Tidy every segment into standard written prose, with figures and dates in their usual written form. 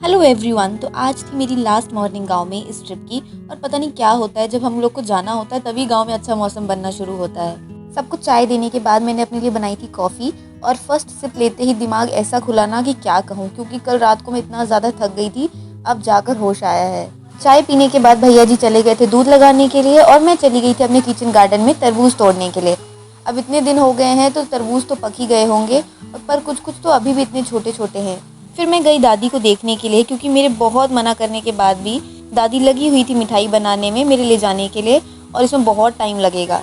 Hello everyone. तो आज थी मेरी लास्ट मॉर्निंग गांव में इस ट्रिप की। और पता नहीं क्या होता है, जब हम लोग को जाना होता है तभी गांव में अच्छा मौसम बनना शुरू होता है। सबको चाय देने के बाद मैंने अपने लिए बनाई थी कॉफ़ी। और फर्स्ट सिप लेते ही दिमाग ऐसा खुला ना कि क्या कहूँ, क्योंकि कल रात को मैं इतना ज़्यादा थक गई थी। अब जाकर होश आया है। चाय पीने के बाद भैया जी चले गए थे दूध लगाने के लिए, और मैं चली गई थी अपने किचन गार्डन में तरबूज तोड़ने के लिए। अब इतने दिन हो गए हैं तो तरबूज तो पक ही गए होंगे, पर कुछ कुछ तो अभी भी इतने छोटे छोटे हैं। फिर मैं गई दादी को देखने के लिए, क्योंकि मेरे बहुत मना करने के बाद भी दादी लगी हुई थी मिठाई बनाने में मेरे ले जाने के लिए, और इसमें बहुत टाइम लगेगा।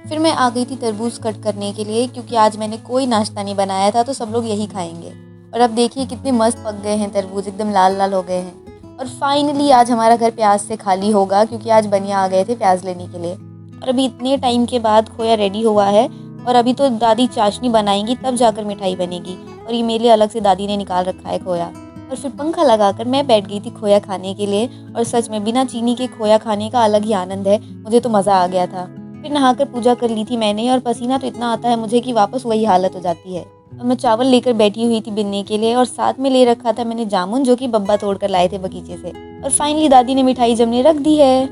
फिर मैं आ गई थी तरबूज कट करने के लिए, क्योंकि आज मैंने कोई नाश्ता नहीं बनाया था तो सब लोग यही खाएंगे। और अब देखिए कितने मस्त पक गए हैं तरबूज, एकदम लाल लाल हो गए हैं। और फाइनली आज हमारा घर प्याज से खाली होगा, क्योंकि आज बनिया आ गए थे प्याज लेने के लिए। और अभी इतने टाइम के बाद खोया रेडी हुआ है, और अभी तो दादी चाशनी बनाएंगी तब जाकर मिठाई बनेगी। और ये मेरे लिए अलग से दादी ने निकाल रखा है खोया। और फिर पंखा लगाकर मैं बैठ गई थी खोया खाने के लिए। और सच में बिना चीनी के खोया खाने का अलग ही आनंद है, मुझे तो मज़ा आ गया था। फिर नहाकर पूजा कर ली थी मैंने, और पसीना तो इतना आता है मुझे कि वापस वही हालत हो जाती है। और मैं चावल लेकर बैठी हुई थी बिनने के लिए, और साथ में ले रखा था मैंने जामुन, जो कि बब्बा तोड़ कर लाए थे बगीचे से। और फाइनली दादी ने मिठाई जमने रख दी है।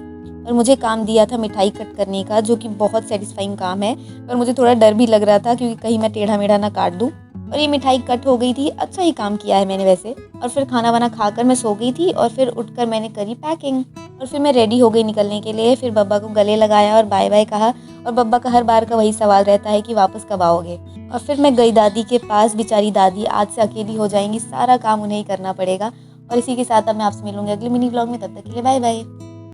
और मुझे काम दिया था मिठाई कट करने का, जो कि बहुत सेटिस्फाइंग काम है। पर मुझे थोड़ा डर भी लग रहा था, क्योंकि कहीं मैं टेढ़ा मेढ़ा ना काट दूँ। और ये मिठाई कट हो गई थी, अच्छा ही काम किया है मैंने वैसे। और फिर खाना वाना खाकर मैं सो गई थी, और फिर उठकर मैंने करी पैकिंग। और फिर मैं रेडी हो गई निकलने के लिए। फिर बब्बा को गले लगाया और बाय बाय कहा। और बब्बा का हर बार का वही सवाल रहता है कि वापस कब आओगे। और फिर मैं गई दादी के पास। बेचारी दादी आज से अकेली हो जाएंगी, सारा काम उन्हें ही करना पड़ेगा। और इसी के साथ अब मैं आपसे मिलूंगी अगले मिनी व्लॉग में। तब तक के लिए बाय बाय।